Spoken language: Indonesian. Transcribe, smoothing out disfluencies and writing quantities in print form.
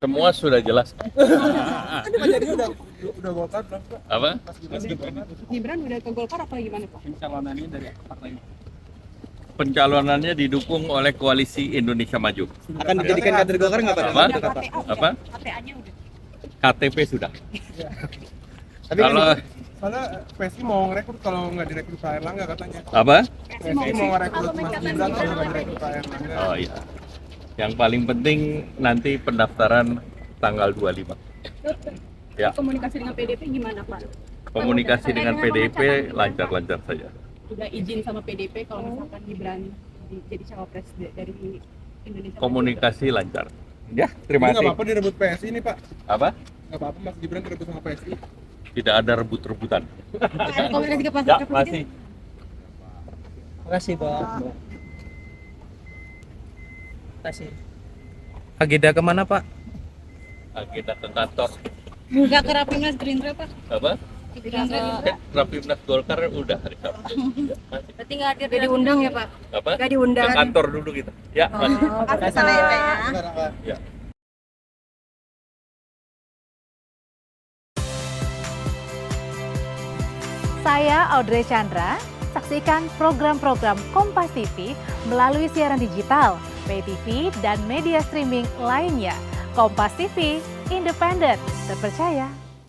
Semua sudah jelas. Jadi udah Golkar belum Pak? Apa? Gibran udah ke Golkar apa gimana Pak? Pencalonannya dari partai Pencalonannya didukung oleh Koalisi Indonesia Maju. Akan dijadikan kader Golkar nggak Pak? Apa? Apa? Apa? KTA-nya udah. KTP sudah. Tapi Kalau soalnya PSI mau ngerekrut kalau nggak direkrut Pak Erlangga katanya. apa? PSI mau ngerekrut Mas Gibran kalau nggak direkrut Pak Erlangga. Oh iya. Yang paling penting nanti pendaftaran tanggal 25. Ya. Komunikasi dengan PDP gimana Pak? Komunikasi dengan PDIP lancar-lancar saja. Udah izin sama PDP kalau misalkan Gibran jadi cawapres dari Indonesia. Komunikasi lancar. Ya, Jadi terima nggak kasih. apa-apa direbut PSI nih Pak. Apa? Nggak apa-apa Mas Gibran direbut sama PSI. Tidak ada rebut-rebutan. Ada komunikasi ke Pak Ya, masih. Makasih Pak. Makasih. Agenda kemana Pak? Agenda ke kantor. Enggak ke Rapimnas Gerindra Pak? Apa? Gerindra. Rapimnas Golkar udah hari Sabtu. Ya, masih. Berarti nggak hadir. Nggak diundang ya Pak? Apa? Nggak diundang. Ke kantor dulu kita. Ya, masih. Makasih ya Pak ya. Ya. Saya Audrey Chandra, saksikan program-program Kompas TV melalui siaran digital, pay TV, dan media streaming lainnya. Kompas TV, independen, terpercaya,